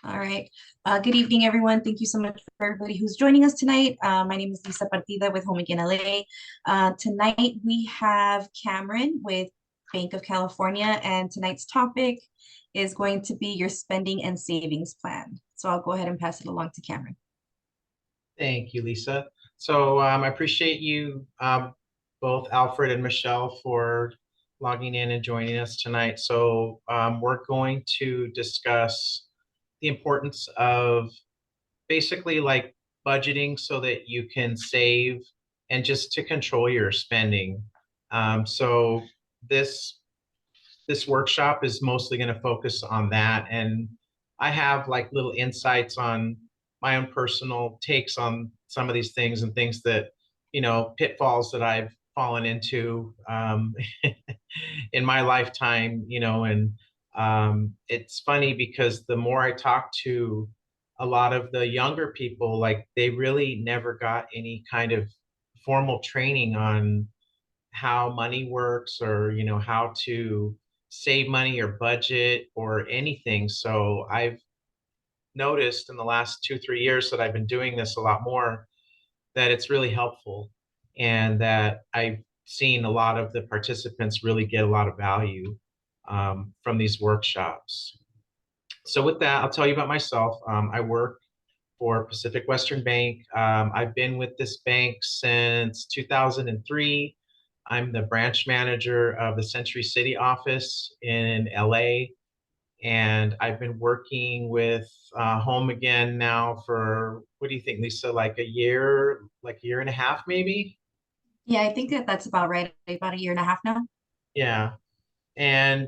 All right. Good evening, everyone. Thank you so much for everybody who's joining us tonight. My name is Lisa Partida with Home Again LA. Tonight we have Cameron with Bank of California, and tonight's topic is going to be your spending and savings plan. So I'll go ahead and pass it along to Cameron. Thank you, Lisa. So I appreciate you, both Alfred and Michelle, for logging in and joining us tonight. So we're going to discuss the importance of basically like budgeting so that you can save and just to control your spending. So this this workshop is mostly going to focus on that. And I have like little insights on my own personal takes on some of these things and things that, pitfalls that I've fallen into in my lifetime, and it's funny because the more I talk to a lot of the younger people, like they really never got any kind of formal training on how money works or how to save money or budget or anything. So I've noticed in the last 2 3 years that I've been doing this a lot more, that it's really helpful, and that I've seen a lot of the participants really get a lot of value from these workshops. So with that, I'll tell you about myself. I work for Pacific Western Bank. I've been with this bank since 2003. I'm the branch manager of the Century City office in LA. And I've been working with Home Again now for, what do you think, Lisa, like a year and a half, maybe? Yeah, I think that that's about right. About a year and a half now. Yeah. And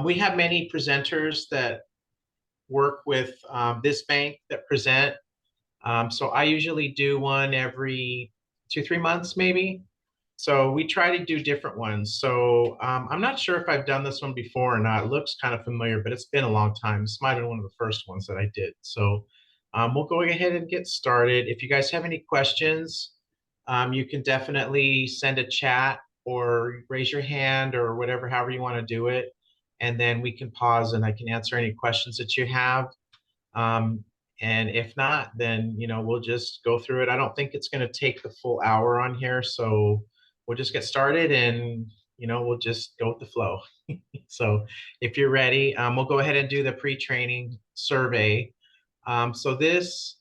we have many presenters that work with this bank that present. So I usually do one every 2 3 months, maybe. So we try to do different ones. So I'm not sure if I've done this one before or not. It looks kind of familiar, but it's been a long time. This might have been one of the first ones that I did. So we'll go ahead and get started. If you guys have any questions, you can definitely send a chat or raise your hand or whatever, however you want to do it. And then we can pause and I can answer any questions that you have. Um, and if not, then we'll just go through it. I don't think it's going to take the full hour on here, so we'll just get started and we'll just go with the flow. So if you're ready, we'll go ahead and do the pre-training survey. So this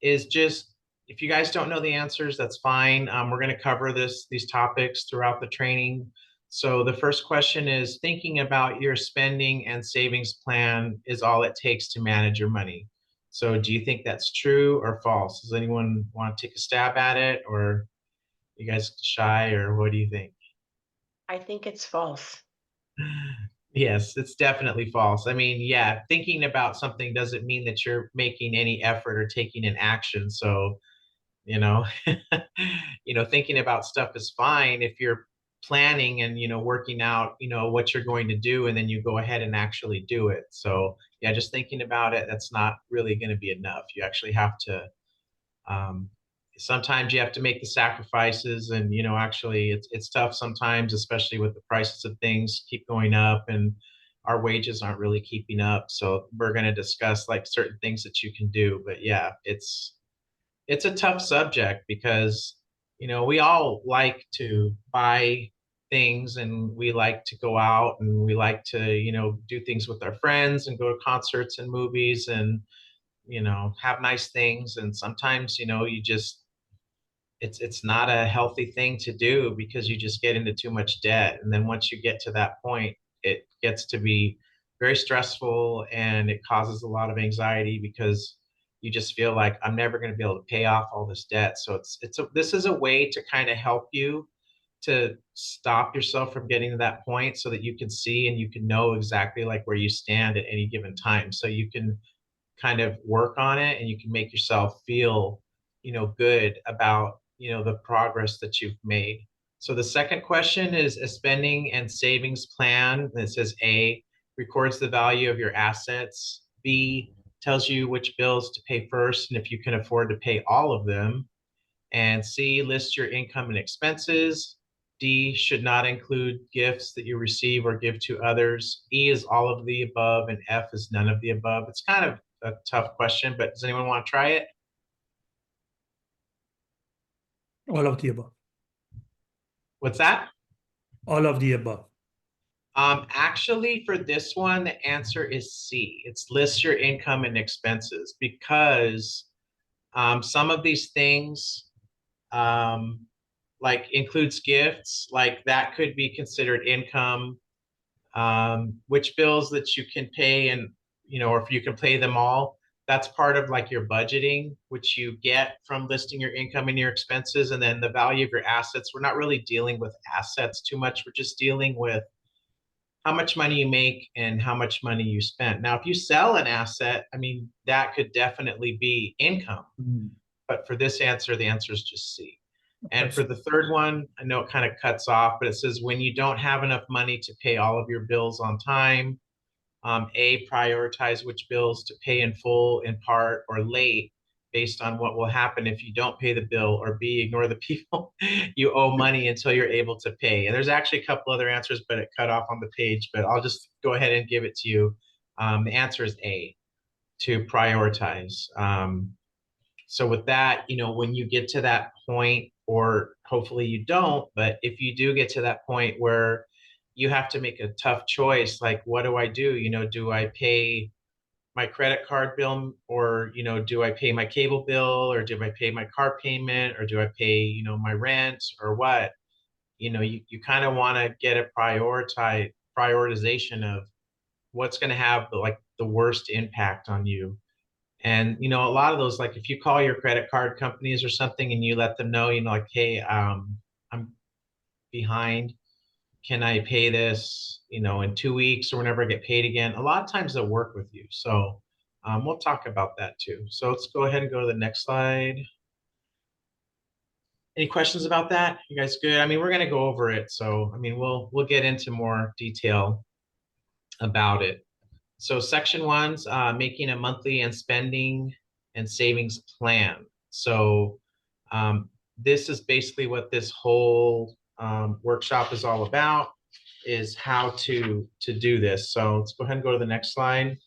is just, if you guys don't know the answers, that's fine. We're going to cover these topics throughout the training. So the first question is, thinking about your spending and savings plan is all it takes to manage your money. So do you think that's true or false? Does anyone want to take a stab at it, or you guys shy, or what do you think? I think it's false. Yes, it's definitely false. I mean, yeah, thinking about something doesn't mean that you're making any effort or taking an action. So, you know, thinking about stuff is fine if you're planning and, working out, what you're going to do, and then you go ahead and actually do it. So, yeah, just thinking about it, that's not really going to be enough. You actually have to, um, sometimes you have to make the sacrifices, and actually it's tough sometimes, especially with the prices of things keep going up and our wages aren't really keeping up. So we're going to discuss like certain things that you can do. But yeah, it's a tough subject because we all like to buy things, and we like to go out, and we like to do things with our friends and go to concerts and movies and have nice things. And sometimes you just, it's not a healthy thing to do because you just get into too much debt. And then once you get to that point, it gets to be very stressful, and it causes a lot of anxiety because you just feel like, I'm never going to be able to pay off all this debt. So this is a way to kind of help you to stop yourself from getting to that point, so that you can see and you can know exactly like where you stand at any given time, so you can kind of work on it, and you can make yourself feel good about the progress that you've made. So the second question is, a spending and savings plan. It says A, records the value of your assets. B, tells you which bills to pay first and if you can afford to pay all of them. And C, lists your income and expenses. D, should not include gifts that you receive or give to others. E is all of the above, and F is none of the above. It's kind of a tough question, but does anyone want to try it? All of the above. What's that? All of the above. Actually, for this one, the answer is C. It's list your income and expenses, because some of these things, like includes gifts, like that could be considered income. Which bills that you can pay, and or if you can pay them all, that's part of like your budgeting, which you get from listing your income and your expenses. And then the value of your assets, we're not really dealing with assets too much. We're just dealing with how much money you make and how much money you spent. Now, if you sell an asset, I mean, that could definitely be income. But for this answer, the answer is just C. And for the third one, I know it kind of cuts off, but it says when you don't have enough money to pay all of your bills on time, A, prioritize which bills to pay in full, in part, or late based on what will happen if you don't pay the bill, or B, ignore the people you owe money until you're able to pay. And there's actually a couple other answers, but it cut off on the page, but I'll just go ahead and give it to you. The answer is A, to prioritize. So with that, when you get to that point, or hopefully you don't, but if you do get to that point where you have to make a tough choice, like, what do I do? Do I pay my credit card bill, or, do I pay my cable bill, or do I pay my car payment, or do I pay, my rent, or what? You kind of want to get a prioritization of what's going to have the worst impact on you. And, a lot of those, like if you call your credit card companies or something and you let them know, like, hey, I'm behind. Can I pay this, in 2 weeks or whenever I get paid again? A lot of times they'll work with you. So we'll talk about that too. So let's go ahead and go to the next slide. Any questions about that? You guys good? I mean, we're going to go over it. So, I mean, we'll get into more detail about it. So section one's making a monthly and spending and savings plan. So this is basically what this whole workshop is all about, is how to do this. So let's go ahead and go to the next slide.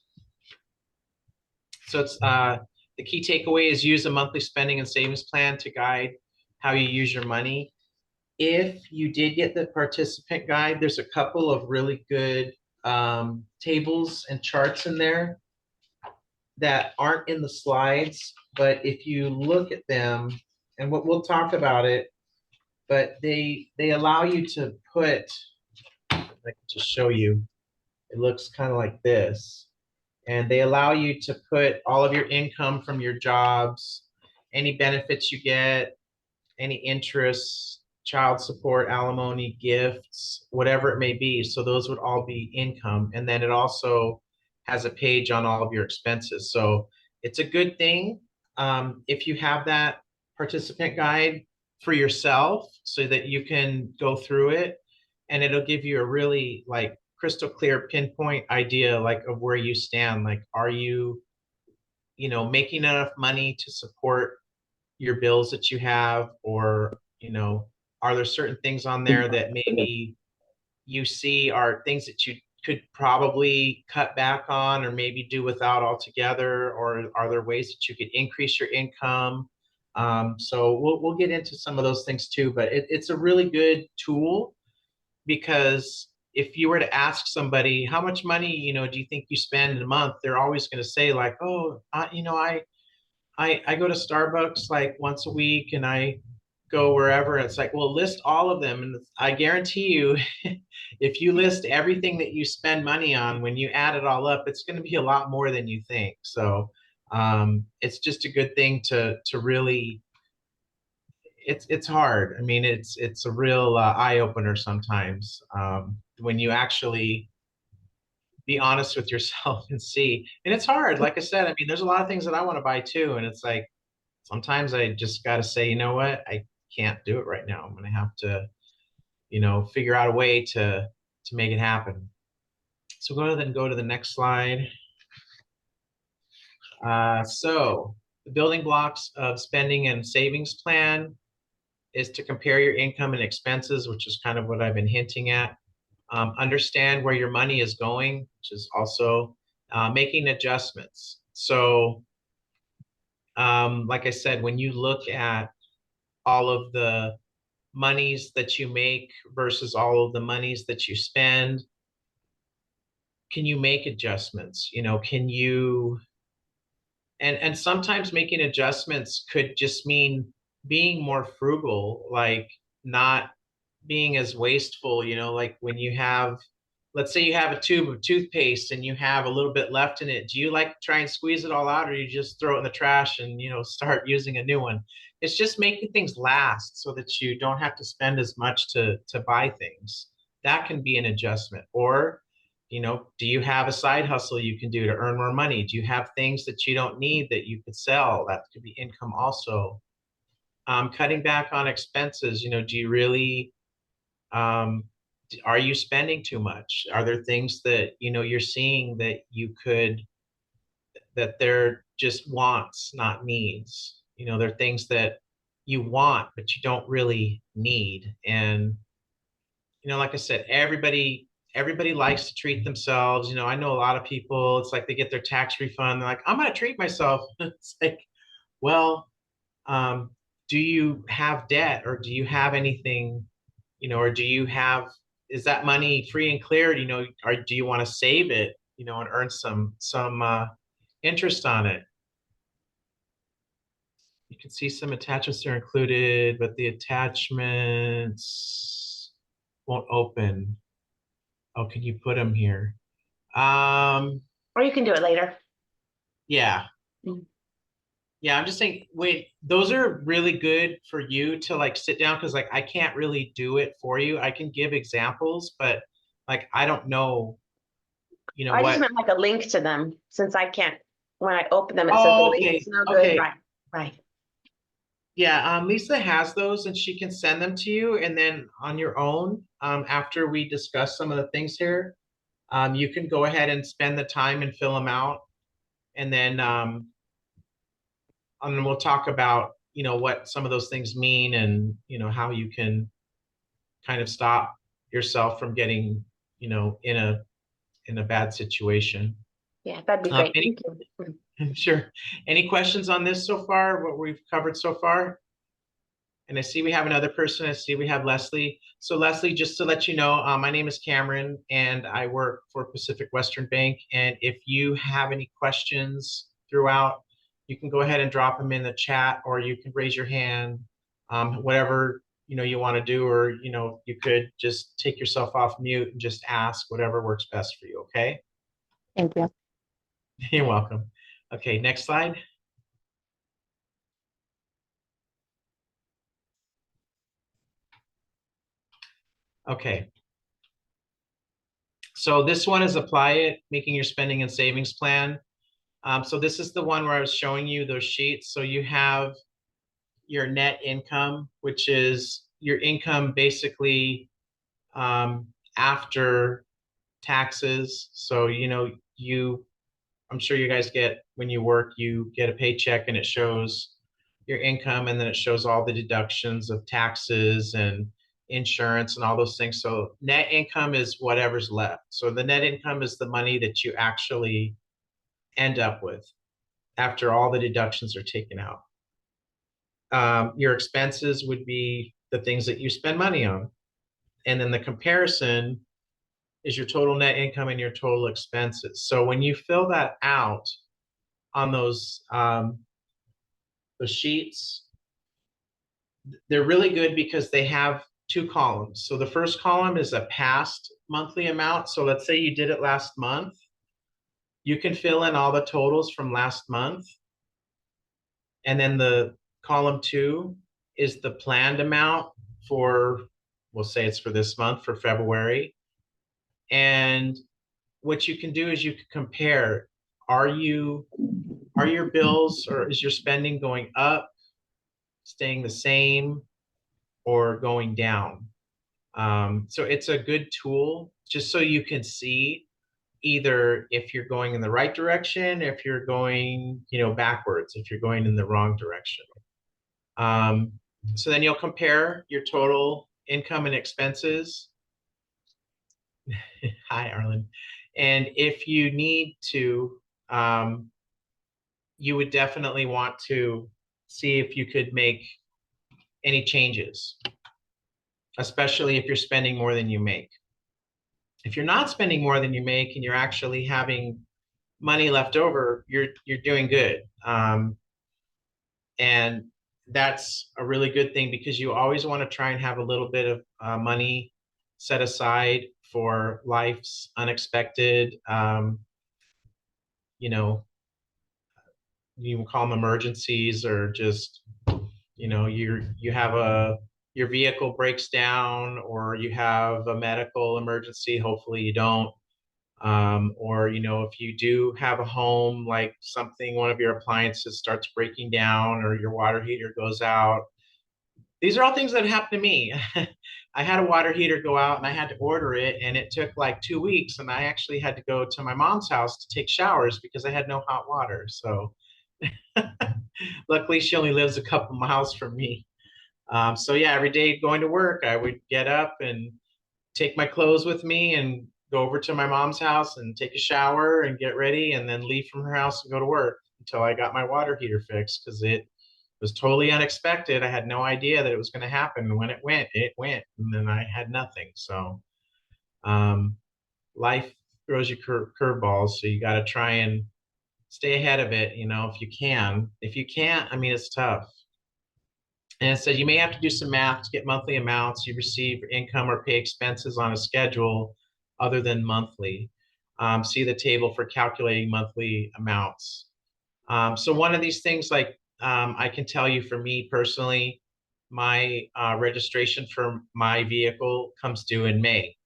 So it's the key takeaway is use a monthly spending and savings plan to guide how you use your money. If you did get the participant guide, there's a couple of really good tables and charts in there that aren't in the slides, but if you look at them, and we'll talk about it, but they allow you to put, I can just show you, it looks kind of like this, and they allow you to put all of your income from your jobs, any benefits you get, any interests, child support, alimony, gifts, whatever it may be. So those would all be income. And then it also has a page on all of your expenses. So it's a good thing if you have that participant guide for yourself, so that you can go through it, and it'll give you a really crystal clear pinpoint idea of where you stand. Like, are you making enough money to support your bills that you have, or are there certain things on there that maybe you see are things that you could probably cut back on, or maybe do without altogether? Or are there ways that you could increase your income? So we'll get into some of those things too, but it's a really good tool, because if you were to ask somebody, how much money, do you think you spend in a month? They're always going to say oh, I go to Starbucks once a week, and I go wherever. It's well, list all of them. And I guarantee you, if you list everything that you spend money on, when you add it all up, it's going to be a lot more than you think. So it's just a good thing to really, it's hard. I mean, it's a real eye opener sometimes when you actually be honest with yourself and see. And it's hard. Like I said, I mean, there's a lot of things that I want to buy too. And it's sometimes I just got to say, you know what? I can't do it right now. I'm going to have to, figure out a way to make it happen. So go to the next slide. So the building blocks of spending and savings plan is to compare your income and expenses, which is kind of what I've been hinting at. Understand where your money is going, which is also making adjustments. So, like I said, when you look at all of the monies that you make versus all of the monies that you spend, can you make adjustments? You know, can you, and sometimes making adjustments could just mean being more frugal, like not being as wasteful, you know, like when you have, let's say you have a tube of toothpaste and you have a little bit left in it. Do you like try and squeeze it all out, or you just throw it in the trash and, you know, start using a new one? It's just making things last so that you don't have to spend as much to buy things. That can be an adjustment. Or, you know, do you have a side hustle you can do to earn more money? Do you have things that you don't need that you could sell? That could be income also. Cutting back on expenses, you know, do you really, are you spending too much? Are there things that, you know, you're seeing that you could, that they're just wants, not needs? You know, they're things that you want, but you don't really need. And, you know, like I said, everybody likes to treat themselves. You know, I know a lot of people, it's like they get their tax refund, they're like, I'm gonna treat myself. It's like, well, um, do you have debt, or do you have anything, you know, or do you have, is that money free and clear, you know, or do you want to save it, you know, and earn some interest on it? You can see some attachments are included, but the attachments won't open. Oh, can you put them here? Or you can do it later. Yeah. Mm. Yeah, I'm just saying, wait, those are really good for you to like sit down, because like I can't really do it for you. I can give examples, but like I don't know, you know I just what. meant like a link to them, since I can't, when I open them, it says the Oh, link okay, is no good. okay. Right, right. Yeah, Lisa has those and she can send them to you, and then on your own, after we discuss some of the things here, you can go ahead and spend the time and fill them out. And then we'll talk about, you know, what some of those things mean, and, you know, how you can kind of stop yourself from getting, you know, in a bad situation. Yeah, that'd be great. Any, Thank you. sure. Any questions on this so far, what we've covered so far? And I see we have another person. I see we have Leslie. So Leslie, just to let you know, my name is Cameron and I work for Pacific Western Bank. And if you have any questions throughout, you can go ahead and drop them in the chat, or you can raise your hand, whatever, you know, you want to do, or, you know, you could just take yourself off mute and just ask whatever works best for you. Okay. Thank you. You're welcome. Okay, next slide. Okay. So this one is apply it, making your spending and savings plan. So this is the one where I was showing you those sheets. So you have your net income, which is your income basically after taxes. So, you know, I'm sure you guys get, when you work, you get a paycheck and it shows your income, and then it shows all the deductions of taxes and insurance and all those things. So net income is whatever's left. So the net income is the money that you actually end up with after all the deductions are taken out. Your expenses would be the things that you spend money on. And then the comparison is your total net income and your total expenses. So when you fill that out on those sheets, they're really good because they have two columns. So the first column is a past monthly amount. So let's say you did it last month. You can fill in all the totals from last month. And then the column 2 is the planned amount for, we'll say it's for this month, for February. And what you can do is you can compare, are your bills, or is your spending going up, staying the same, or going down? So it's a good tool just so you can see either if you're going in the right direction, if you're going, you know, backwards, if you're going in the wrong direction. So then you'll compare your total income and expenses. Hi, Arlen. And if you need to, you would definitely want to see if you could make any changes, especially if you're spending more than you make. If you're not spending more than you make and you're actually having money left over, you're doing good. And that's a really good thing because you always want to try and have a little bit of money set aside for life's unexpected, you know, you can call them emergencies, or just, you have your vehicle breaks down, or you have a medical emergency. Hopefully you don't. Or, if you do have a home, like one of your appliances starts breaking down, or your water heater goes out. These are all things that happened to me. I had a water heater go out and I had to order it, and it took like 2 weeks, and I actually had to go to my mom's house to take showers because I had no hot water. So luckily she only lives a couple miles from me. So yeah, every day going to work, I would get up and take my clothes with me and go over to my mom's house and take a shower and get ready, and then leave from her house and go to work until I got my water heater fixed, because it was totally unexpected. I had no idea that it was going to happen. When it went, and then I had nothing. So life throws you curveballs, so you got to try and stay ahead of it, if you can. If you can't, I mean, it's tough. And it says you may have to do some math to get monthly amounts you receive for income or pay expenses on a schedule other than monthly. See the table for calculating monthly amounts. So one of these things, like I can tell you, for me personally, my registration for my vehicle comes due in May.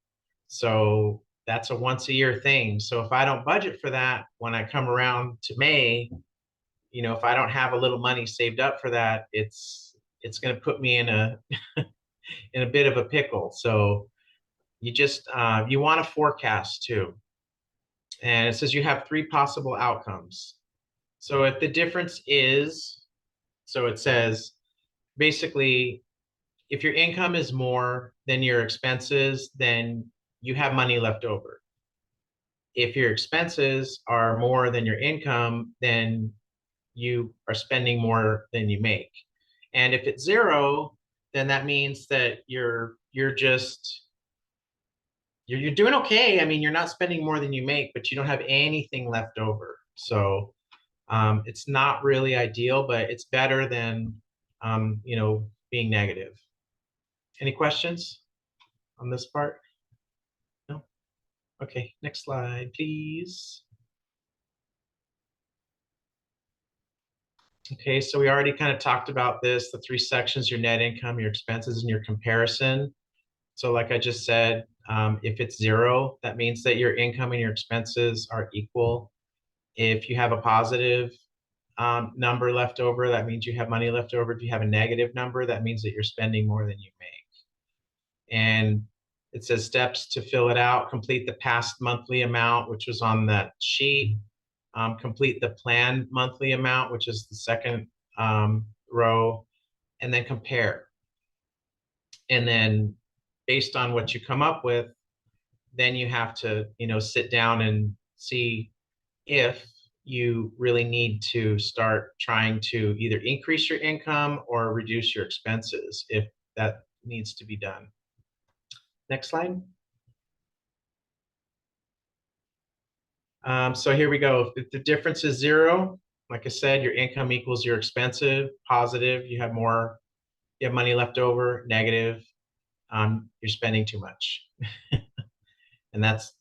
So that's a once a year thing. So if I don't budget for that when I come around to May, if I don't have a little money saved up for that, it's going to put me in a in a bit of a pickle. So you just you want to forecast too. And it says you have 3 possible outcomes. So if the difference is, so it says basically, if your income is more than your expenses, then you have money left over. If your expenses are more than your income, then you are spending more than you make. And if it's 0, then that means that you're doing okay. I mean, you're not spending more than you make, but you don't have anything left over. So it's not really ideal, but it's better than being negative. Any questions on this part? No? Okay, next slide, please. Okay, so we already kind of talked about this, the 3 sections: your net income, your expenses, and your comparison. So like I just said, if it's 0, that means that your income and your expenses are equal. If you have a positive number left over, that means you have money left over. If you have a negative number, that means that you're spending more than you make. And it says steps to fill it out: complete the past monthly amount, which was on that sheet. Complete the planned monthly amount, which is the second row, and then compare. And then based on what you come up with, then you have to, sit down and see if you really need to start trying to either increase your income or reduce your expenses, if that needs to be done. Next slide. So here we go. If the difference is 0, like I said, your income equals your expensive. Positive, you have money left over. Negative, you're spending too much. And that's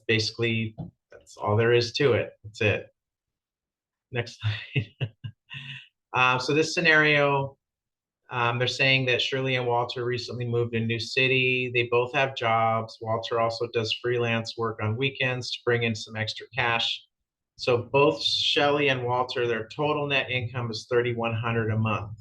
basically, that's all there is to it. That's it. Next slide. So this scenario, they're saying that Shirley and Walter recently moved to a new city. They both have jobs. Walter also does freelance work on weekends to bring in some extra cash. So both Shelley and Walter, their total net income is $3,100 a month.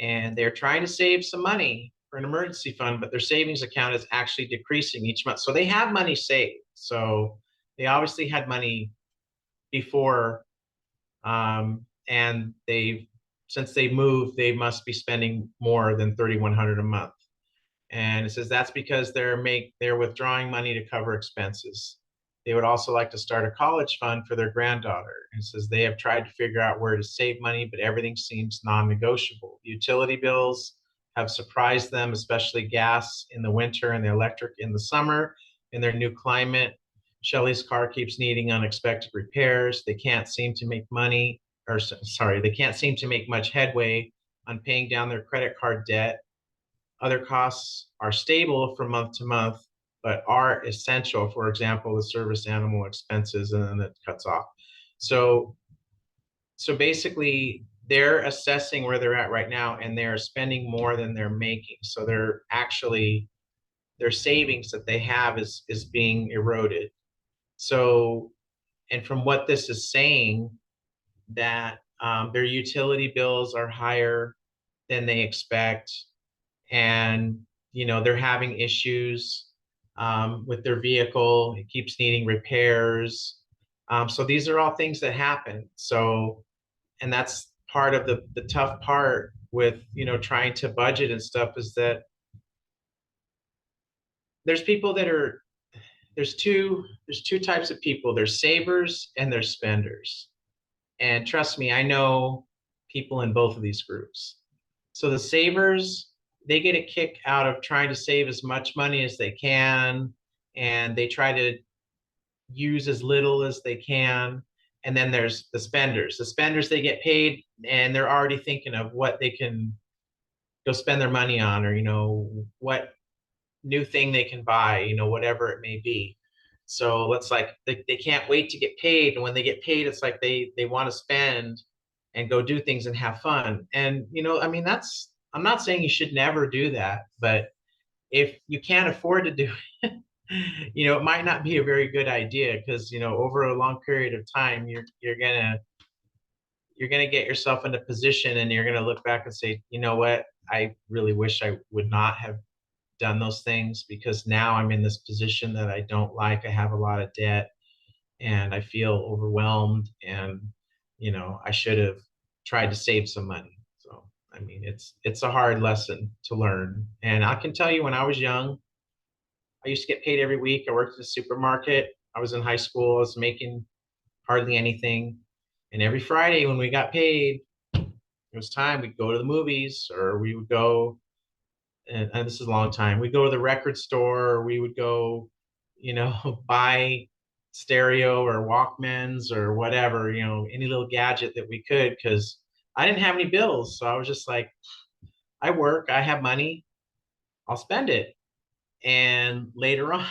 And they're trying to save some money for an emergency fund, but their savings account is actually decreasing each month. So they have money saved. So they obviously had money before, and they've since they moved, they must be spending more than $3,100 a month. And it says that's because they're withdrawing money to cover expenses. They would also like to start a college fund for their granddaughter. And it says they have tried to figure out where to save money, but everything seems non-negotiable. Utility bills have surprised them, especially gas in the winter and the electric in the summer in their new climate. Shelly's car keeps needing unexpected repairs. They can't seem to make money, or sorry, they can't seem to make much headway on paying down their credit card debt. Other costs are stable from month to month, but are essential. For example, the service animal expenses, and then it cuts off. So basically, they're assessing where they're at right now, and they're spending more than they're making. So they're actually, their savings that they have is being eroded. So, and from what this is saying, that their utility bills are higher than they expect, and they're having issues with their vehicle. It keeps needing repairs. So these are all things that happen. So, and that's part of the tough part with trying to budget and stuff, is that there's people that are, there's two types of people. There's savers and there's spenders. And trust me, I know people in both of these groups. So the savers, they get a kick out of trying to save as much money as they can, and they try to use as little as they can. And then there's the spenders. The spenders, they get paid and they're already thinking of what they can go spend their money on, or what new thing they can buy, whatever it may be. So it's like they can't wait to get paid, and when they get paid, it's like they want to spend and go do things and have fun. And I mean, I'm not saying you should never do that, but if you can't afford to do it, it might not be a very good idea, because over a long period of time, you're gonna get yourself in a position, and you're gonna look back and say, you know what, I really wish I would not have done those things, because now I'm in this position that I don't like. I have a lot of debt and I feel overwhelmed, and I should have tried to save some money. So I mean, it's a hard lesson to learn. And I can tell you, when I was young, I used to get paid every week. I worked at a supermarket. I was in high school. I was making hardly anything. And every Friday when we got paid, it was time. We'd go to the movies, or we would go, and this is a long time, we'd go to the record store, or we would go, buy stereo or Walkmans or whatever, any little gadget that we could, because I didn't have any bills. So I was just like, I work, I have money, I'll spend it. And later on,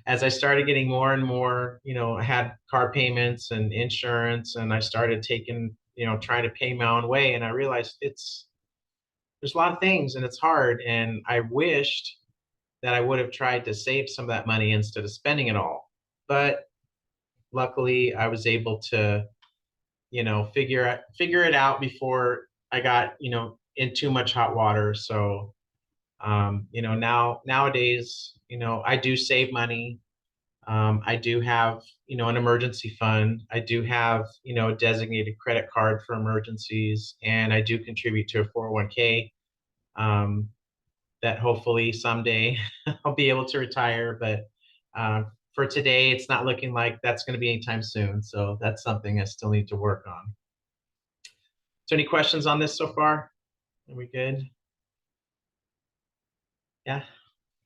as I started getting more and more, I had car payments and insurance, and I started taking, trying to pay my own way. And I realized there's a lot of things, and it's hard. And I wished that I would have tried to save some of that money instead of spending it all. But luckily, I was able to, figure it out before I got, in too much hot water. So, nowadays, I do save money. I do have, an emergency fund. I do have, a designated credit card for emergencies, and I do contribute to a 401k. That hopefully someday I'll be able to retire, but for today, it's not looking like that's going to be anytime soon. So that's something I still need to work on. So any questions on this so far? Are we good? Yeah.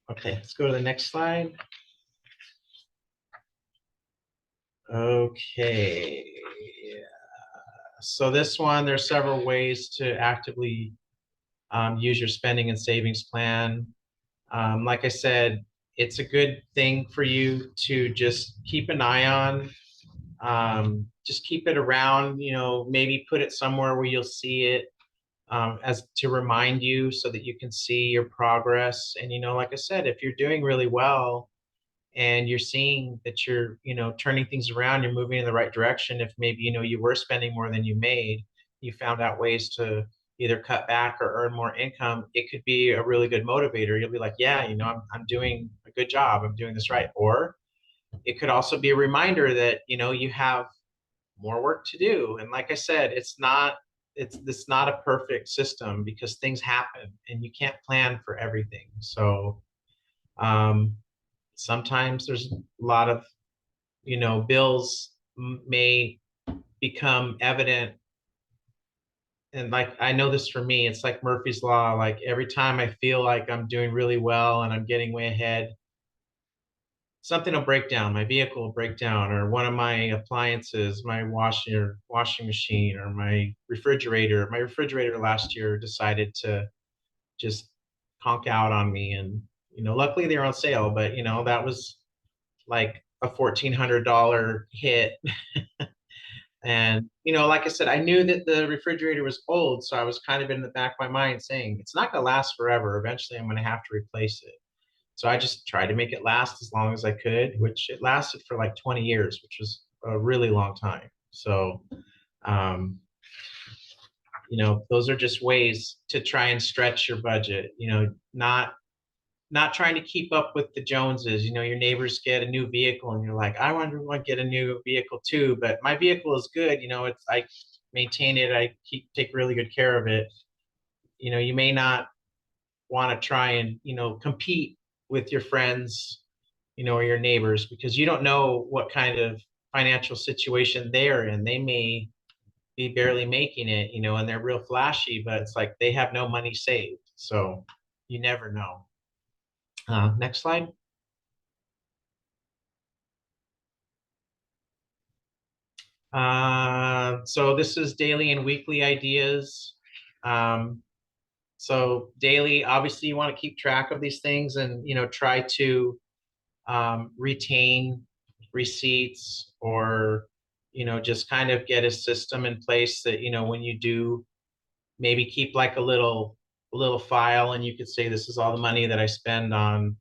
Okay, let's go to the next slide. Okay. Yeah. So this one, there's several ways to actively use your spending and savings plan. Like I said, it's a good thing for you to just keep an eye on. Just keep it around, maybe put it somewhere where you'll see it, as to remind you, so that you can see your progress. And, like I said, if you're doing really well and you're seeing that you're, turning things around, you're moving in the right direction. If maybe, you were spending more than you made, you found out ways to either cut back or earn more income, it could be a really good motivator. You'll be like, yeah, I'm doing a good job. I'm doing this right. Or it could also be a reminder that, you have more work to do. And like I said, it's not a perfect system because things happen and you can't plan for everything. So sometimes there's a lot of, bills may become evident. And like, I know this for me, it's like Murphy's Law. Like every time I feel like I'm doing really well and I'm getting way ahead, something will break down. My vehicle will break down, or one of my appliances, my washing machine, or my refrigerator. My refrigerator last year decided to just conk out on me, and luckily they're on sale. But that was like a $1,400 hit. And like I said, I knew that the refrigerator was old, so I was kind of in the back of my mind saying it's not going to last forever. Eventually, I'm going to have to replace it. So I just tried to make it last as long as I could, which it lasted for like 20 years, which was a really long time. So, those are just ways to try and stretch your budget, not trying to keep up with the Joneses. Your neighbors get a new vehicle and you're like, I want to get a new vehicle too, but my vehicle is good. I maintain it. I take really good care of it. You may not want to try and, compete with your friends, or your neighbors, because you don't know what kind of financial situation they're in. They may be barely making it, and they're real flashy, but it's like they have no money saved. So you never know. Next slide. So this is daily and weekly ideas. So daily, obviously you want to keep track of these things and, try to retain receipts, or, just kind of get a system in place that, when you do maybe keep like a little file, and you could say, this is all the money that I spend on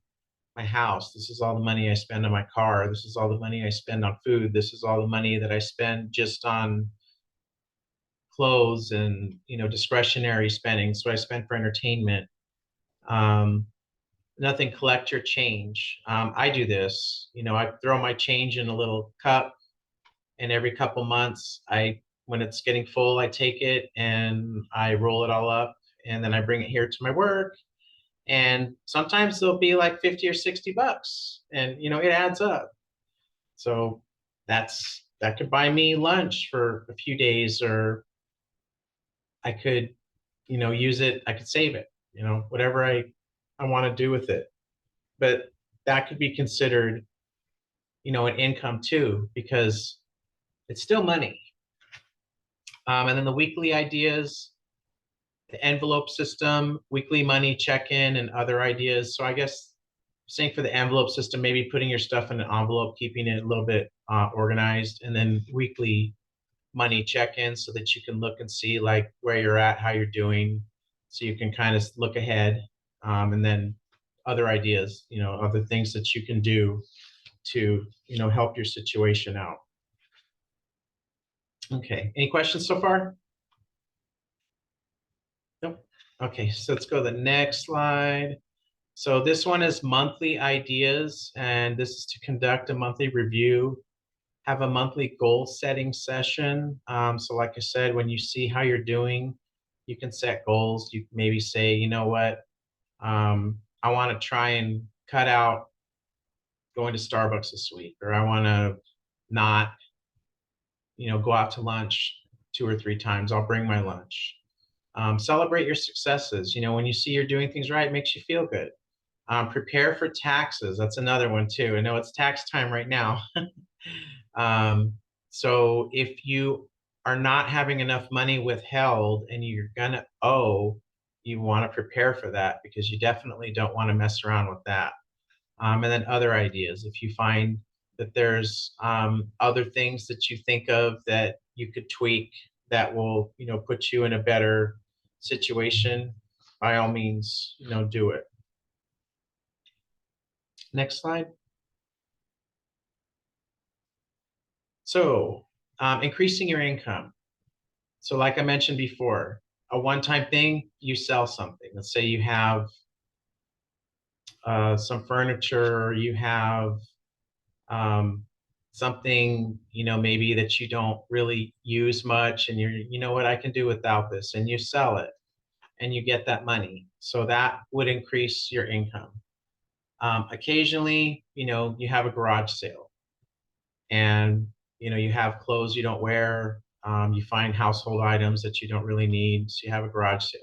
my house. This is all the money I spend on my car. This is all the money I spend on food. This is all the money that I spend just on clothes and, discretionary spending. So I spend for entertainment. Nothing collect your change. I do this, I throw my change in a little cup, and every couple months when it's getting full, I take it and I roll it all up, and then I bring it here to my work. And sometimes they'll be like 50 or 60 bucks, and it adds up. So that could buy me lunch for a few days, or I could, use it. I could save it, whatever I want to do with it. But that could be considered, an income too, because it's still money. And then the weekly ideas, the envelope system, weekly money check-in, and other ideas. So I guess saying for the envelope system, maybe putting your stuff in an envelope, keeping it a little bit organized, and then weekly money check-in so that you can look and see like where you're at, how you're doing, so you can kind of look ahead. And then other ideas, other things that you can do to, help your situation out. Okay, any questions so far? Nope. Okay, so let's go to the next slide. So this one is monthly ideas, and this is to conduct a monthly review, have a monthly goal setting session. So like I said, when you see how you're doing, you can set goals. You maybe say, you know what, I want to try and cut out going to Starbucks this week, or I want to not, go out to lunch 2 or 3 times. I'll bring my lunch. Celebrate your successes. When you see you're doing things right, it makes you feel good. Prepare for taxes. That's another one too. I know it's tax time right now. So if you are not having enough money withheld and you're gonna owe, you want to prepare for that, because you definitely don't want to mess around with that. And then other ideas. If you find that there's other things that you think of that you could tweak that will, put you in a better situation, by all means, do it. Next slide. So increasing your income. So like I mentioned before, a one-time thing, you sell something. Let's say you have some furniture, you have something, maybe that you don't really use much and you know what, I can do without this, and you sell it and you get that money. So that would increase your income. Occasionally, you have a garage sale and, you have clothes you don't wear. You find household items that you don't really need. So you have a garage sale.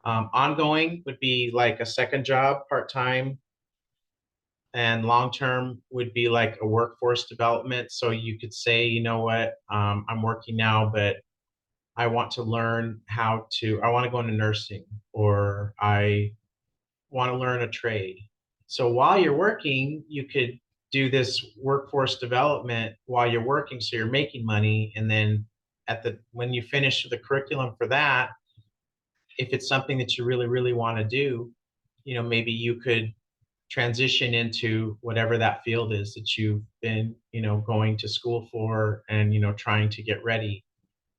Ongoing would be like a second job, part-time, and long-term would be like a workforce development. So you could say, you know what, I'm working now, but I want to learn I want to go into nursing, or I want to learn a trade. So while you're working, you could do this workforce development while you're working. So you're making money. And then when you finish the curriculum for that, if it's something that you really, really want to do, maybe you could transition into whatever that field is that you've been, going to school for, and, trying to get ready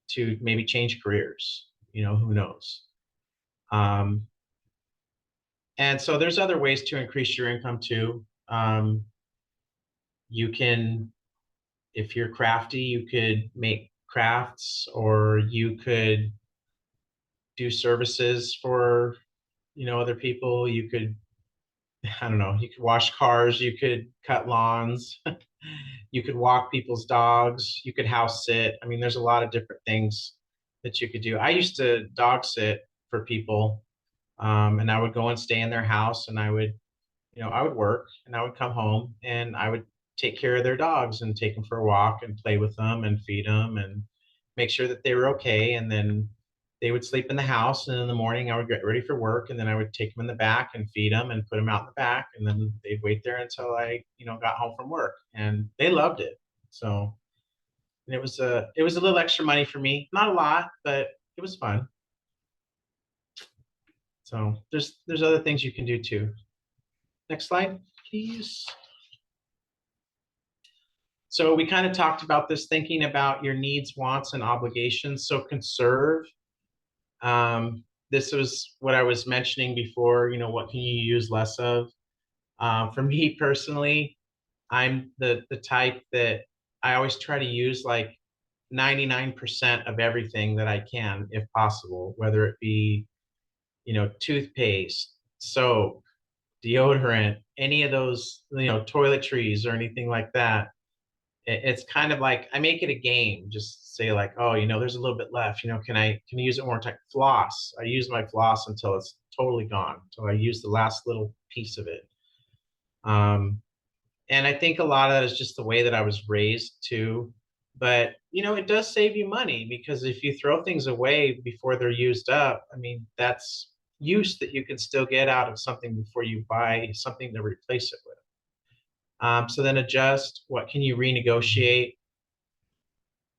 to maybe change careers, who knows? And so there's other ways to increase your income too. You can, if you're crafty, you could make crafts, or you could do services for, other people. You could, I don't know, you could wash cars, you could cut lawns, you could walk people's dogs, you could house sit. I mean, there's a lot of different things that you could do. I used to dog sit for people, and I would go and stay in their house, and I would work, and I would come home and I would take care of their dogs and take them for a walk and play with them and feed them and make sure that they were okay. And then they would sleep in the house. And in the morning, I would get ready for work. And then I would take them in the back and feed them and put them out in the back. And then they'd wait there until I, got home from work. And they loved it. So, and it was a little extra money for me. Not a lot, but it was fun. So there's other things you can do too. Next slide, please. So we kind of talked about this, thinking about your needs, wants, and obligations. So conserve. This was what I was mentioning before, what can you use less of? For me personally, I'm the type that I always try to use like 99% of everything that I can, if possible, whether it be, toothpaste, soap, deodorant, any of those, toiletries or anything like that. It's kind of like I make it a game. Just say like, oh, there's a little bit left. Can I use it one more time? Floss. I use my floss until it's totally gone. So I use the last little piece of it. And I think a lot of that is just the way that I was raised too. But it does save you money, because if you throw things away before they're used up, I mean, that's use that you can still get out of something before you buy something to replace it with. So then adjust. What can you renegotiate?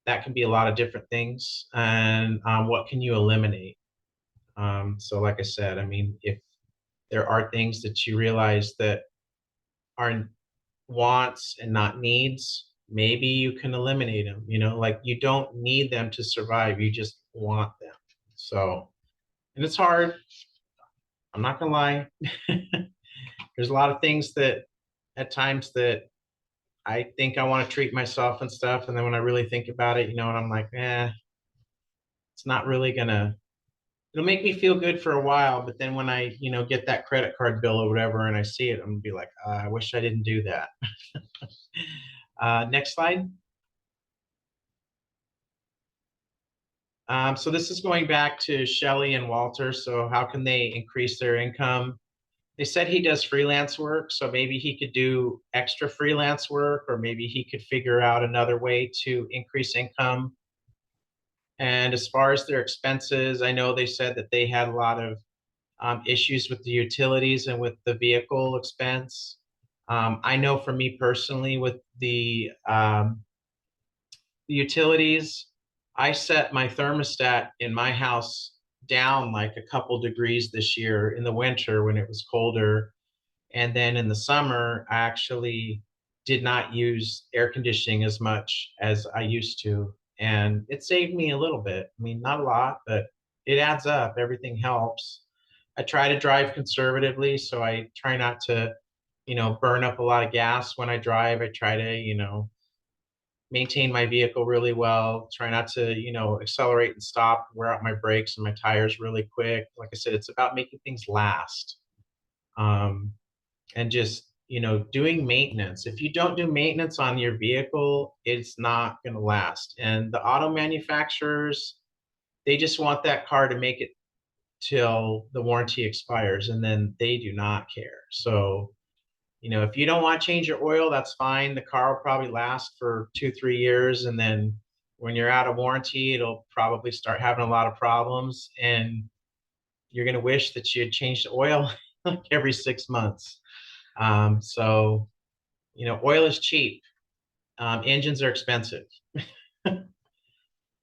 That can be a lot of different things. And what can you eliminate? So like I said, I mean, if there are things that you realize that are wants and not needs, maybe you can eliminate them. Like you don't need them to survive. You just want them. So, and it's hard. I'm not gonna lie. There's a lot of things that at times that I think I want to treat myself and stuff. And then when I really think about it, and I'm like, it's not really it'll make me feel good for a while. But then when I, get that credit card bill or whatever, and I see it, I'm gonna be like, I wish I didn't do that. Next slide. So this is going back to Shelley and Walter. So how can they increase their income? They said he does freelance work, so maybe he could do extra freelance work, or maybe he could figure out another way to increase income. And as far as their expenses, I know they said that they had a lot of issues with the utilities and with the vehicle expense. I know for me personally, with the utilities, I set my thermostat in my house down like a couple degrees this year in the winter when it was colder. And then in the summer, I actually did not use air conditioning as much as I used to. And it saved me a little bit. I mean, not a lot, but it adds up. Everything helps. I try to drive conservatively, so I try not to, burn up a lot of gas when I drive. I try to, maintain my vehicle really well, try not to, accelerate and stop, wear out my brakes and my tires really quick. Like I said, it's about making things last. And just, doing maintenance. If you don't do maintenance on your vehicle, it's not going to last. And the auto manufacturers, they just want that car to make it till the warranty expires, and then they do not care. So, if you don't want to change your oil, that's fine. The car will probably last for 2, 3 years. And then when you're out of warranty, it'll probably start having a lot of problems. And you're going to wish that you had changed the oil like every 6 months. So, oil is cheap. Engines are expensive.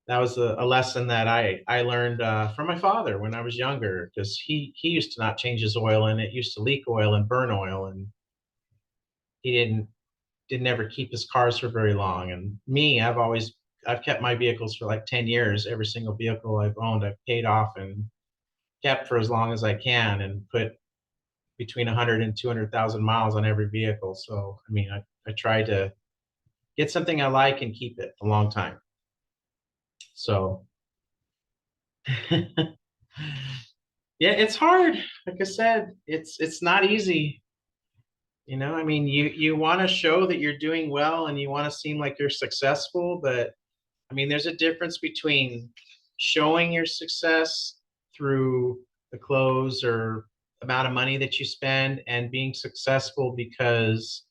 That was a lesson that I learned from my father when I was younger, because he used to not change his oil, and it used to leak oil and burn oil, and he didn't ever keep his cars for very long. And me, I've kept my vehicles for like 10 years. Every single vehicle I've owned, I've paid off and kept for as long as I can, and put between 100 and 200,000 miles on every vehicle. So, I mean, I try to get something I like and keep it a long time. So, yeah, it's hard. Like I said, it's not easy. I mean, you want to show that you're doing well and you want to seem like you're successful, but I mean, there's a difference between showing your success through the clothes or amount of money that you spend, and being successful because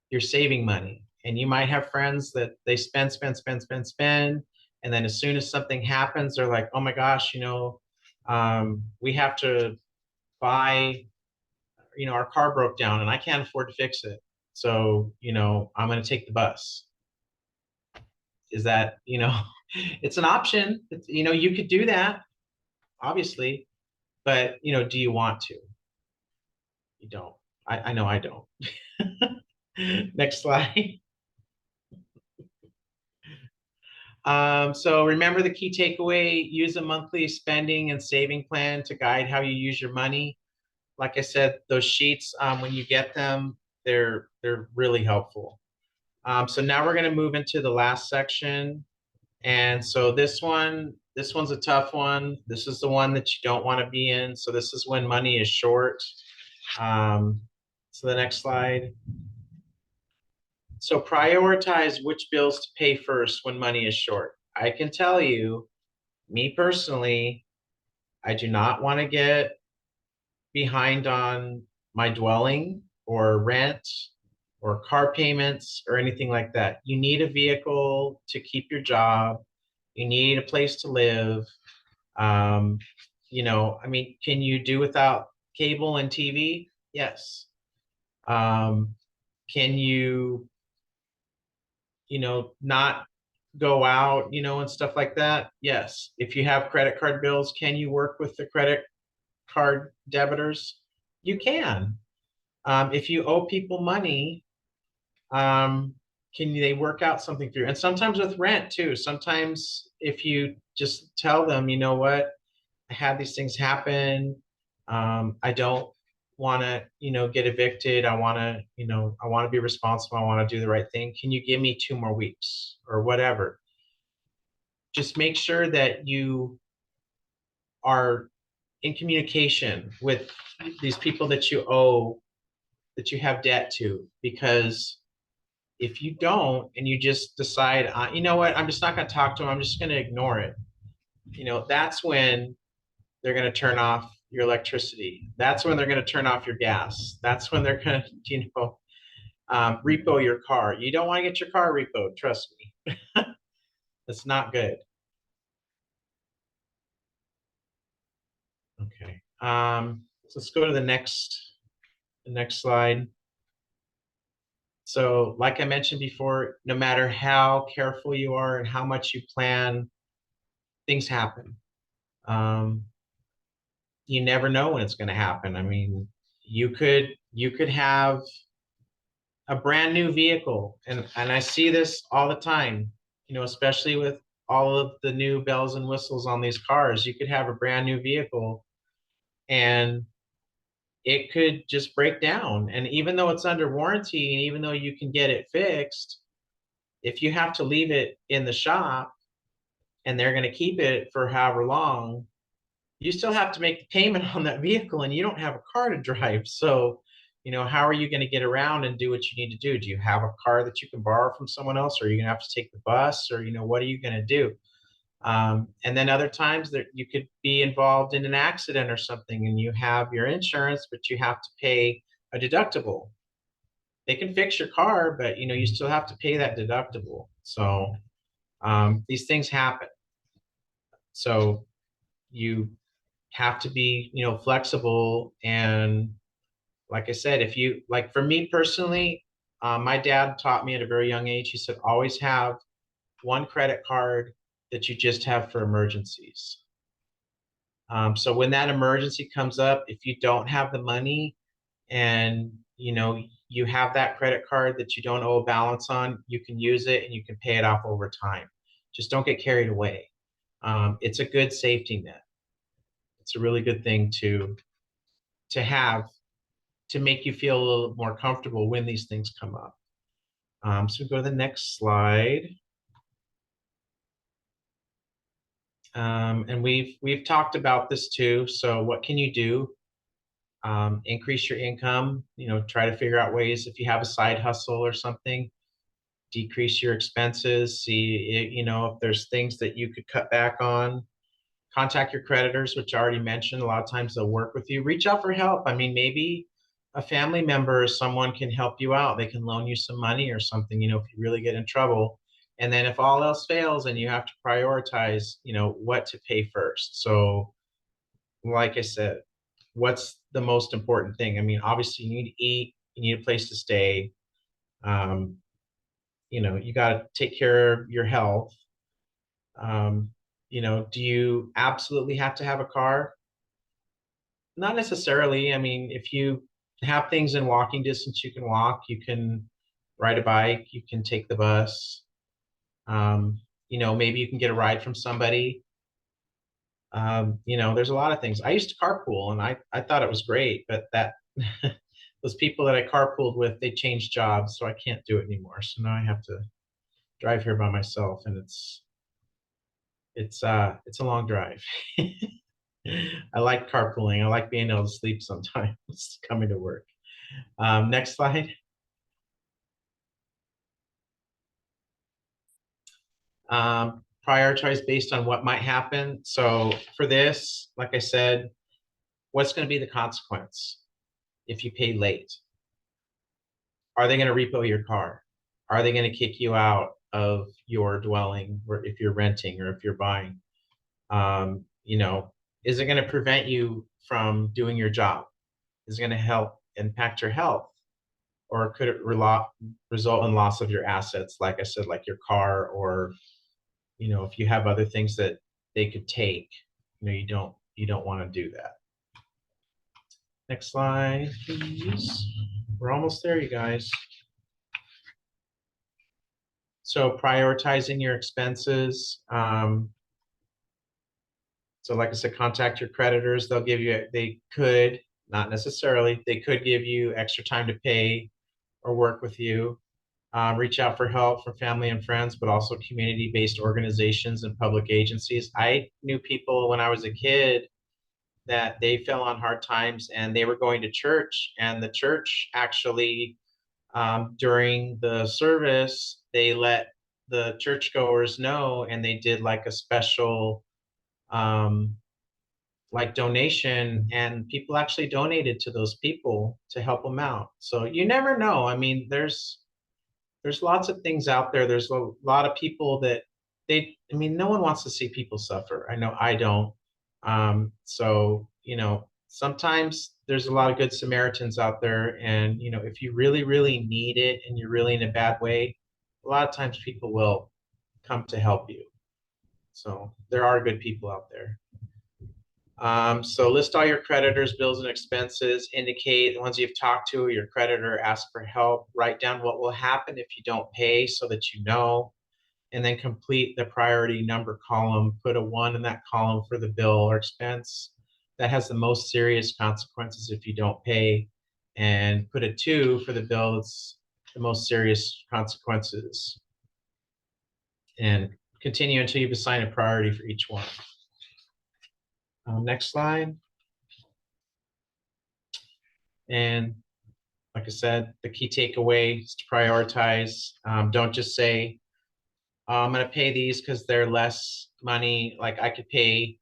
you're saving money. And you might have friends that they spend, spend, spend, spend, spend. And then as soon as something happens, they're like, oh my gosh, we have to buy, our car broke down and I can't afford to fix it. So, I'm going to take the bus. Is that, it's an option. You could do that, obviously, but, do you want to? You don't. I know I don't. Next slide. So remember the key takeaway: use a monthly spending and saving plan to guide how you use your money. Like I said, those sheets, when you get them, they're really helpful. So now we're going to move into the last section. And so this one's a tough one. This is the one that you don't want to be in. So this is when money is short. So the next slide. So prioritize which bills to pay first when money is short. I can tell you, me personally, I do not want to get behind on my dwelling or rent or car payments or anything like that. You need a vehicle to keep your job. You need a place to live. I mean, can you do without cable and TV? Yes. Can you, not go out, and stuff like that? Yes. If you have credit card bills, can you work with the credit card debitors? You can. If you owe people money, can they work out something through? And sometimes with rent too. Sometimes if you just tell them, you know what, I had these things happen. I don't want to, get evicted. I want to be responsible. I want to do the right thing. Can you give me 2 more weeks or whatever? Just make sure that you are in communication with these people that you owe, that you have debt to, because if you don't, and you just decide, you know what, I'm just not going to talk to them, I'm just going to ignore it, that's when they're going to turn off your electricity. That's when they're going to turn off your gas. That's when they're going to, repo your car. You don't want to get your car repoed, trust me. That's not good. Okay. So let's go to the next slide. So like I mentioned before, no matter how careful you are and how much you plan, things happen. You never know when it's going to happen. I mean, you could have a brand new vehicle, and I see this all the time, especially with all of the new bells and whistles on these cars. You could have a brand new vehicle and it could just break down. And even though it's under warranty and even though you can get it fixed, if you have to leave it in the shop and they're going to keep it for however long, you still have to make the payment on that vehicle and you don't have a car to drive. So, how are you going to get around and do what you need to do? Do you have a car that you can borrow from someone else, or are you going to have to take the bus, or, what are you going to do? And then other times that you could be involved in an accident or something and you have your insurance, but you have to pay a deductible. They can fix your car, but you still have to pay that deductible. So these things happen. So you have to be, flexible. And like I said, if you, like for me personally, my dad taught me at a very young age, he said, always have one credit card that you just have for emergencies. So when that emergency comes up, if you don't have the money and, you have that credit card that you don't owe a balance on, you can use it and you can pay it off over time. Just don't get carried away. It's a good safety net. It's a really good thing to have to make you feel a little more comfortable when these things come up. So go to the next slide. And we've talked about this too. So what can you do? Increase your income, try to figure out ways, if you have a side hustle or something, decrease your expenses, see, if there's things that you could cut back on. Contact your creditors, which I already mentioned. A lot of times they'll work with you. Reach out for help. I mean, maybe a family member or someone can help you out. They can loan you some money or something, if you really get in trouble. And then if all else fails and you have to prioritize, what to pay first. So like I said, what's the most important thing? I mean, obviously you need to eat, you need a place to stay. You got to take care of your health. Do you absolutely have to have a car? Not necessarily. I mean, if you have things in walking distance, you can walk, you can ride a bike, you can take the bus. Maybe you can get a ride from somebody. There's a lot of things. I used to carpool and I thought it was great, but that those people that I carpooled with, they changed jobs, so I can't do it anymore. So now I have to drive here by myself, and it's a long drive. I like carpooling. I like being able to sleep sometimes coming to work. Next slide. Prioritize based on what might happen. So for this, like I said, what's going to be the consequence if you pay late? Are they going to repo your car? Are they going to kick you out of your dwelling, or if you're renting or if you're buying? Is it going to prevent you from doing your job? Is it going to help impact your health? Or could it result in loss of your assets, like I said, like your car, or if you have other things that they could take, you don't want to do that. Next slide, please. We're almost there, you guys. So prioritizing your expenses. So like I said, contact your creditors. They could, not necessarily, they could give you extra time to pay or work with you. Reach out for help from family and friends, but also community-based organizations and public agencies. I knew people when I was a kid that they fell on hard times and they were going to church, and the church actually, during the service, they let the churchgoers know, and they did like a special like donation, and people actually donated to those people to help them out. So you never know. I mean, there's lots of things out there. There's a lot of people that no one wants to see people suffer. I know I don't. So, sometimes there's a lot of good Samaritans out there. And, if you really, really need it and you're really in a bad way, a lot of times people will come to help you. So there are good people out there. So list all your creditors' bills and expenses, indicate the ones you've talked to, your creditor, ask for help, write down what will happen if you don't pay so that you know, and then complete the priority number column, put a 1 in that column for the bill or expense that has the most serious consequences if you don't pay, and put a 2 for the bill that's the most serious consequences and continue until you've assigned a priority for each one. Next slide. And like I said, the key takeaway is to prioritize. Don't just say, I'm going to pay these because they're less money. Like I could pay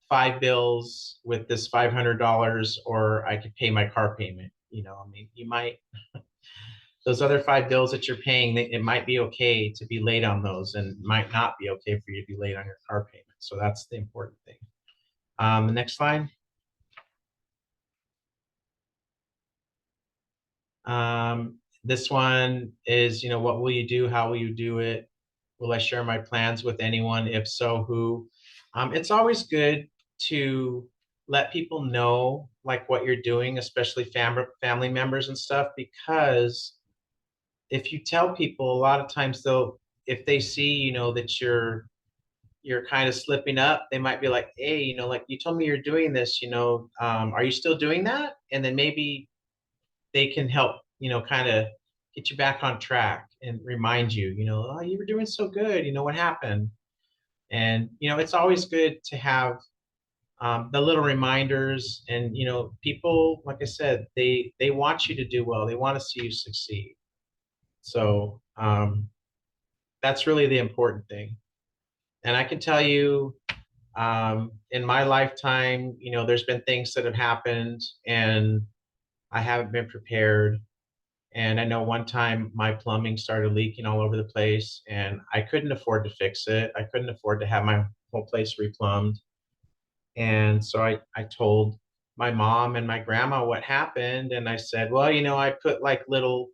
5 bills with this $500, or I could pay my car payment. You know, I mean, you might, those other 5 bills that you're paying, it might be okay to be late on those, and might not be okay for you to be late on your car payment. So that's the important thing. The next slide. This one is, you know, what will you do? How will you do it? Will I share my plans with anyone? If so, who? It's always good to let people know like what you're doing, especially family members and stuff, because if you tell people, a lot of times they'll, if they see, you know, that you're kind of slipping up, they might be like, hey, you know, like you told me you're doing this, you know, are you still doing that? And then maybe they can help, you know, kind of get you back on track and remind you, you know, oh, you were doing so good, you know, what happened? And, you know, it's always good to have the little reminders, and, you know, people, like I said, they want you to do well. They want to see you succeed. So that's really the important thing. And I can tell you, in my lifetime, you know, there's been things that have happened and I haven't been prepared. And I know one time my plumbing started leaking all over the place and I couldn't afford to fix it. I couldn't afford to have my whole place replumbed. And so I told my mom and my grandma what happened. And I said, well, you know, I put like little